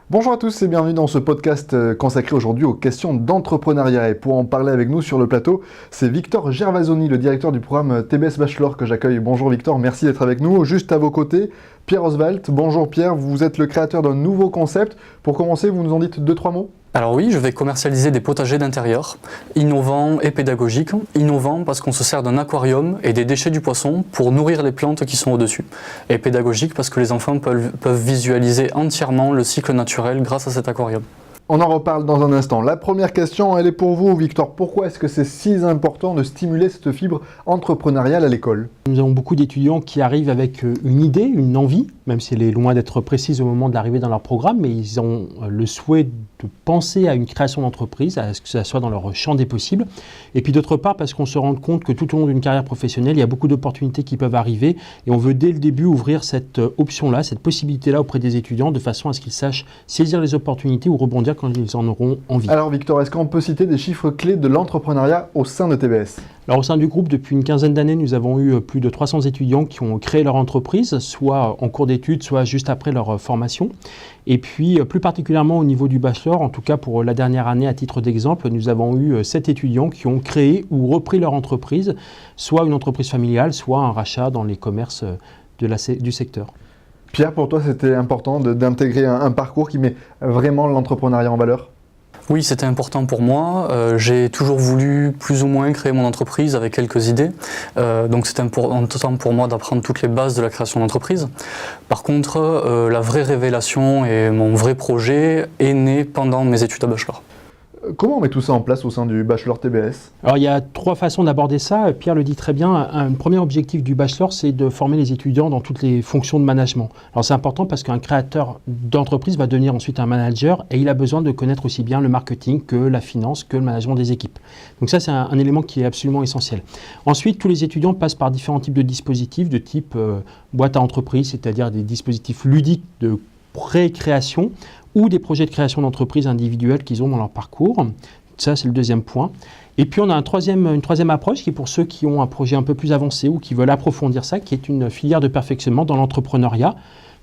Bonjour à tous et bienvenue dans ce podcast consacré aujourd'hui aux questions d'entrepreneuriat. Et pour en parler avec nous sur le plateau, c'est Victor Gervasoni, le directeur du programme TBS Bachelor que j'accueille. Bonjour Victor, merci d'être avec nous. Juste à vos côtés, Pierre Oswald. Bonjour Pierre, vous êtes le créateur d'un nouveau concept. Pour commencer, vous nous en dites 2-3 mots ? Alors oui, je vais commercialiser des potagers d'intérieur, innovants et pédagogiques. Innovants parce qu'on se sert d'un aquarium et des déchets du poisson pour nourrir les plantes qui sont au-dessus. Et pédagogique parce que les enfants peuvent visualiser entièrement le cycle naturel grâce à cet aquarium. On en reparle dans un instant. La première question, elle est pour vous, Victor. Pourquoi est-ce que c'est si important de stimuler cette fibre entrepreneuriale à l'école ? Nous avons beaucoup d'étudiants qui arrivent avec une idée, une envie, même si elle est loin d'être précise au moment de l'arrivée dans leur programme, mais ils ont le souhait de penser à une création d'entreprise, à ce que ça soit dans leur champ des possibles. Et puis d'autre part, parce qu'on se rend compte que tout au long d'une carrière professionnelle, il y a beaucoup d'opportunités qui peuvent arriver et on veut dès le début ouvrir cette option-là, cette possibilité-là auprès des étudiants de façon à ce qu'ils sachent saisir les opportunités ou rebondir quand ils en auront envie. Alors Victor, est-ce qu'on peut citer des chiffres clés de l'entrepreneuriat au sein de TBS ? Alors au sein du groupe, depuis une quinzaine d'années, nous avons eu plus de 300 étudiants qui ont créé leur entreprise, soit en cours d'études, soit juste après leur formation. Et puis plus particulièrement au niveau du bachelor, en tout cas pour la dernière année à titre d'exemple, nous avons eu 7 étudiants qui ont créé ou repris leur entreprise, soit une entreprise familiale, soit un rachat dans les commerces du secteur. Pierre, pour toi, c'était important d'intégrer un parcours qui met vraiment l'entrepreneuriat en valeur ? Oui, c'était important pour moi. J'ai toujours voulu plus ou moins créer mon entreprise avec quelques idées. Donc c'était important pour moi d'apprendre toutes les bases de la création d'entreprise. Par contre, la vraie révélation et mon vrai projet est né pendant mes études à bachelor. Comment on met tout ça en place au sein du bachelor TBS ? Alors il y a 3 façons d'aborder ça. Pierre le dit très bien. Un premier objectif du bachelor, c'est de former les étudiants dans toutes les fonctions de management. Alors c'est important parce qu'un créateur d'entreprise va devenir ensuite un manager et il a besoin de connaître aussi bien le marketing que la finance, que le management des équipes. Donc ça c'est un élément qui est absolument essentiel. Ensuite, tous les étudiants passent par différents types de dispositifs de type boîte à entreprise, c'est-à-dire des dispositifs ludiques de pré-création ou des projets de création d'entreprise individuelles qu'ils ont dans leur parcours. Ça, c'est le deuxième point. Et puis, on a une troisième approche qui est pour ceux qui ont un projet un peu plus avancé ou qui veulent approfondir ça, qui est une filière de perfectionnement dans l'entrepreneuriat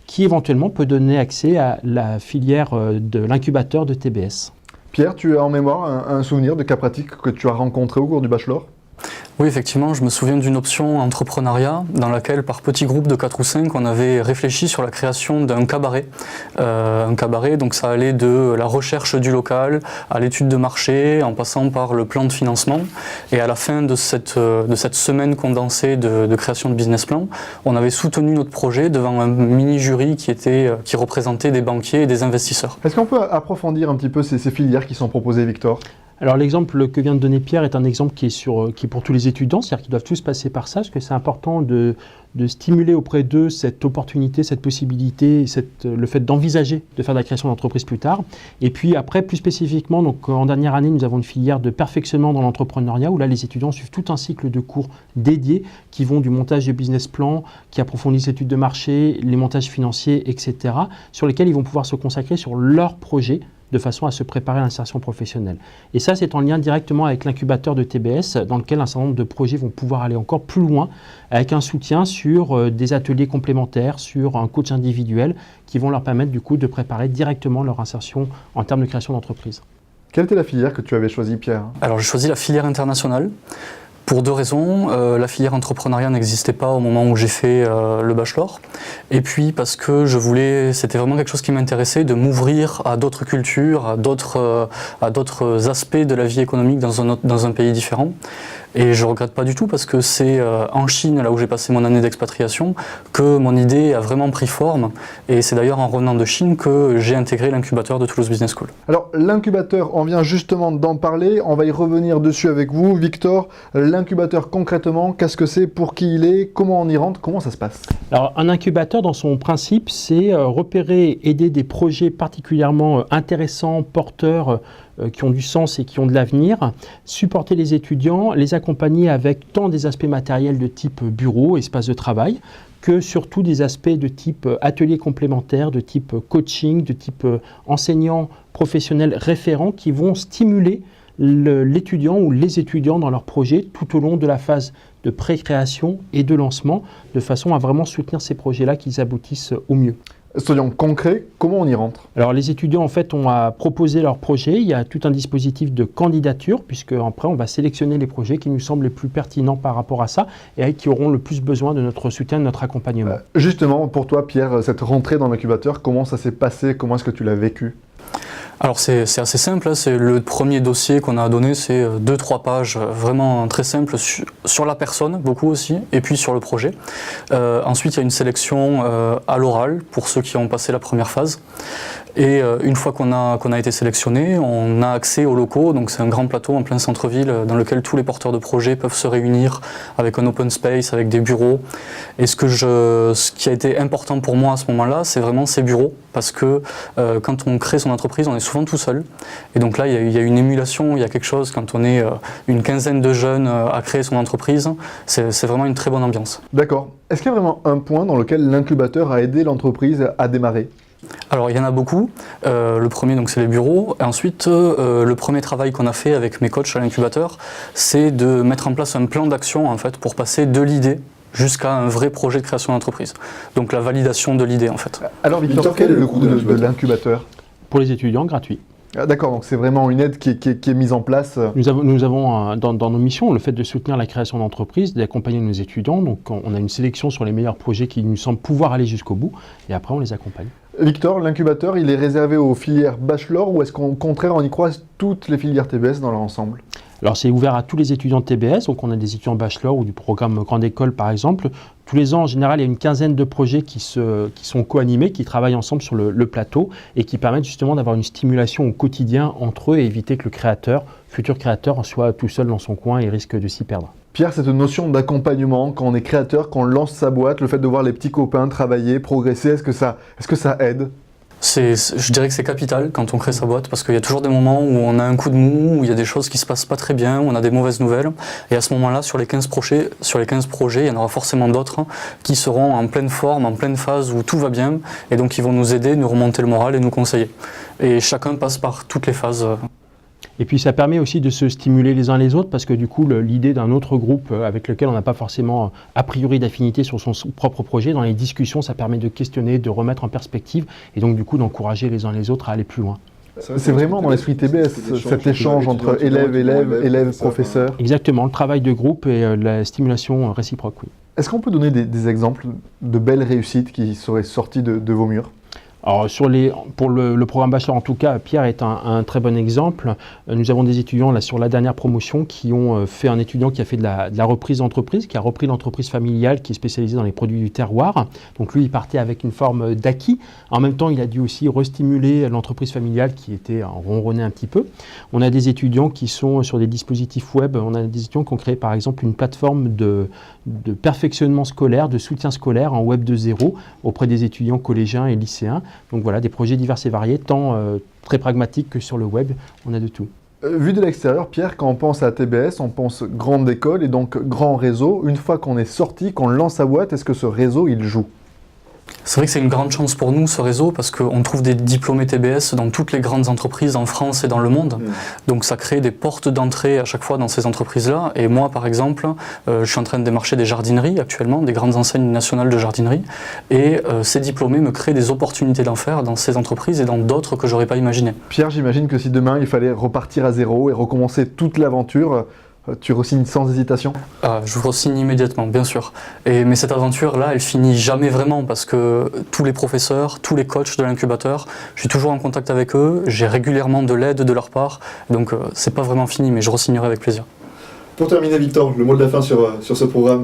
qui éventuellement peut donner accès à la filière de l'incubateur de TBS. Pierre, tu as en mémoire un souvenir de cas pratique que tu as rencontré au cours du bachelor ? Oui, effectivement, je me souviens d'une option entrepreneuriat dans laquelle, par petits groupes de 4 ou 5, on avait réfléchi sur la création d'un cabaret. Un cabaret, donc ça allait de la recherche du local à l'étude de marché, en passant par le plan de financement. Et à la fin de cette semaine condensée de création de business plan, on avait soutenu notre projet devant un mini-jury qui représentait des banquiers et des investisseurs. Est-ce qu'on peut approfondir un petit peu ces filières qui sont proposées, Victor ? Alors l'exemple que vient de donner Pierre est un exemple qui est pour tous les étudiants, c'est-à-dire qu'ils doivent tous passer par ça, parce que c'est important de stimuler auprès d'eux cette opportunité, cette possibilité, le fait d'envisager de faire de la création d'entreprise plus tard. Et puis après, plus spécifiquement, donc en dernière année, nous avons une filière de perfectionnement dans l'entrepreneuriat, où là les étudiants suivent tout un cycle de cours dédiés qui vont du montage de business plan, qui approfondissent l'étude de marché, les montages financiers, etc., sur lesquels ils vont pouvoir se consacrer sur leur projet, de façon à se préparer à l'insertion professionnelle. Et ça, c'est en lien directement avec l'incubateur de TBS, dans lequel un certain nombre de projets vont pouvoir aller encore plus loin, avec un soutien sur des ateliers complémentaires, sur un coach individuel, qui vont leur permettre du coup de préparer directement leur insertion en termes de création d'entreprise. Quelle était la filière que tu avais choisie, Pierre ? Alors j'ai choisi la filière internationale. Pour 2 raisons, la filière entrepreneuriat n'existait pas au moment où j'ai fait le bachelor, et puis parce que c'était vraiment quelque chose qui m'intéressait, de m'ouvrir à d'autres cultures, à d'autres aspects de la vie économique dans un pays différent. Et je ne regrette pas du tout parce que c'est en Chine, là où j'ai passé mon année d'expatriation, que mon idée a vraiment pris forme. Et c'est d'ailleurs en revenant de Chine que j'ai intégré l'incubateur de Toulouse Business School. Alors l'incubateur, on vient justement d'en parler, on va y revenir dessus avec vous. Victor, l'incubateur concrètement, qu'est-ce que c'est, pour qui il est, comment on y rentre, comment ça se passe ? Alors un incubateur dans son principe, c'est repérer, aider des projets particulièrement intéressants, porteurs, qui ont du sens et qui ont de l'avenir, supporter les étudiants, les accompagner avec tant des aspects matériels de type bureau, espace de travail, que surtout des aspects de type atelier complémentaire, de type coaching, de type enseignant professionnel référent qui vont stimuler l'étudiant ou les étudiants dans leur projet tout au long de la phase de pré-création et de lancement, de façon à vraiment soutenir ces projets-là, qu'ils aboutissent au mieux. Soyons concrets, comment on y rentre? Alors les étudiants en fait ont à proposer leur projet, il y a tout un dispositif de candidature puisque après on va sélectionner les projets qui nous semblent les plus pertinents par rapport à ça et qui auront le plus besoin de notre soutien, de notre accompagnement. Justement, pour toi Pierre, cette rentrée dans l'incubateur, comment ça s'est passé? Comment est-ce que tu l'as vécu? Alors c'est assez simple, hein. C'est le premier dossier qu'on a donné, c'est 2-3 pages vraiment très simples sur la personne, beaucoup aussi, et puis sur le projet. Ensuite il y a une sélection à l'oral pour ceux qui ont passé la première phase. Et une fois qu'on a été sélectionné, on a accès aux locaux, donc c'est un grand plateau en plein centre-ville dans lequel tous les porteurs de projets peuvent se réunir avec un open space, avec des bureaux. Et ce qui a été important pour moi à ce moment-là, c'est vraiment ces bureaux, parce que quand on crée son entreprise, on est souvent tout seul. Et donc là, il y a une émulation, il y a quelque chose, quand on est une quinzaine de jeunes à créer son entreprise, c'est vraiment une très bonne ambiance. D'accord. Est-ce qu'il y a vraiment un point dans lequel l'incubateur a aidé l'entreprise à démarrer? Alors il y en a beaucoup. Le premier donc c'est les bureaux. Et ensuite le premier travail qu'on a fait avec mes coachs à l'incubateur, c'est de mettre en place un plan d'action en fait pour passer de l'idée jusqu'à un vrai projet de création d'entreprise. Donc la validation de l'idée en fait. Alors Victor, quel est le coût de l'incubateur? Pour les étudiants, gratuit. D'accord, donc c'est vraiment une aide qui est mise en place. Nous avons dans nos missions le fait de soutenir la création d'entreprises, d'accompagner nos étudiants. Donc on a une sélection sur les meilleurs projets qui nous semblent pouvoir aller jusqu'au bout et après on les accompagne. Victor, l'incubateur, il est réservé aux filières bachelor ou est-ce qu'au contraire on y croise toutes les filières TBS dans leur ensemble? Alors c'est ouvert à tous les étudiants de TBS, donc on a des étudiants bachelor ou du programme Grande École par exemple. Tous les ans en général il y a une quinzaine de projets qui sont co-animés, qui travaillent ensemble sur le plateau et qui permettent justement d'avoir une stimulation au quotidien entre eux et éviter que le futur créateur soit tout seul dans son coin et risque de s'y perdre. Pierre, cette notion d'accompagnement, quand on est créateur, quand on lance sa boîte, le fait de voir les petits copains travailler, progresser, est-ce que ça aide? Je dirais que c'est capital quand on crée sa boîte parce qu'il y a toujours des moments où on a un coup de mou, où il y a des choses qui se passent pas très bien, où on a des mauvaises nouvelles. Et à ce moment-là, sur les 15 projets, il y en aura forcément d'autres qui seront en pleine forme, en pleine phase où tout va bien. Et donc ils vont nous aider, nous remonter le moral et nous conseiller. Et chacun passe par toutes les phases. Et puis ça permet aussi de se stimuler les uns les autres parce que du coup l'idée d'un autre groupe avec lequel on n'a pas forcément a priori d'affinité sur son propre projet, dans les discussions ça permet de questionner, de remettre en perspective et donc du coup d'encourager les uns les autres à aller plus loin. C'est vraiment dans l'esprit TBS, cet échange entre élèves, professeurs. Exactement, le travail de groupe et la stimulation réciproque, oui. Est-ce qu'on peut donner des exemples de belles réussites qui seraient sorties de vos murs? Alors pour le programme bachelor en tout cas, Pierre est un très bon exemple. Nous avons des étudiants là sur la dernière promotion qui ont fait un étudiant qui a fait de la reprise d'entreprise, qui a repris l'entreprise familiale qui est spécialisée dans les produits du terroir. Donc lui il partait avec une forme d'acquis. En même temps il a dû aussi restimuler l'entreprise familiale qui était ronronnée un petit peu. On a des étudiants qui sont sur des dispositifs web. On a des étudiants qui ont créé par exemple une plateforme de perfectionnement scolaire, de soutien scolaire en web 2.0 auprès des étudiants collégiens et lycéens. Donc voilà, des projets divers et variés, tant très pragmatiques que sur le web, on a de tout. Vu de l'extérieur, Pierre, quand on pense à TBS, on pense grande école et donc grand réseau. Une fois qu'on est sorti, qu'on lance sa boîte, est-ce que ce réseau, il joue? C'est vrai que c'est une grande chance pour nous, ce réseau, parce qu'on trouve des diplômés TBS dans toutes les grandes entreprises en France et dans le monde. Donc ça crée des portes d'entrée à chaque fois dans ces entreprises-là. Et moi, par exemple, je suis en train de démarcher des jardineries actuellement, des grandes enseignes nationales de jardinerie. Et ces diplômés me créent des opportunités d'en faire dans ces entreprises et dans d'autres que j'aurais pas imaginées. Pierre, j'imagine que si demain, il fallait repartir à zéro et recommencer toute l'aventure, tu re-signes sans hésitation? Je re-signe immédiatement, bien sûr. Mais cette aventure-là, elle finit jamais vraiment parce que tous les professeurs, tous les coachs de l'incubateur, je suis toujours en contact avec eux, j'ai régulièrement de l'aide de leur part, donc c'est pas vraiment fini, mais je re-signerai avec plaisir. Pour terminer, Victor, le mot de la fin sur ce programme.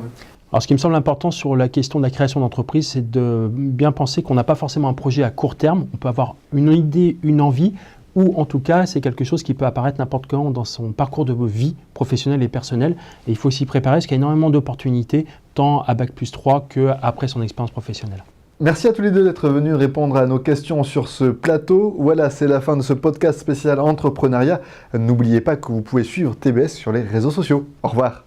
Alors ce qui me semble important sur la question de la création d'entreprise, c'est de bien penser qu'on n'a pas forcément un projet à court terme, on peut avoir une idée, une envie, ou en tout cas c'est quelque chose qui peut apparaître n'importe quand dans son parcours de vie professionnelle et personnelle. Et il faut s'y préparer parce qu'il y a énormément d'opportunités, tant à Bac+3 qu'après son expérience professionnelle. Merci à tous les deux d'être venus répondre à nos questions sur ce plateau. Voilà, c'est la fin de ce podcast spécial entrepreneuriat. N'oubliez pas que vous pouvez suivre TBS sur les réseaux sociaux. Au revoir.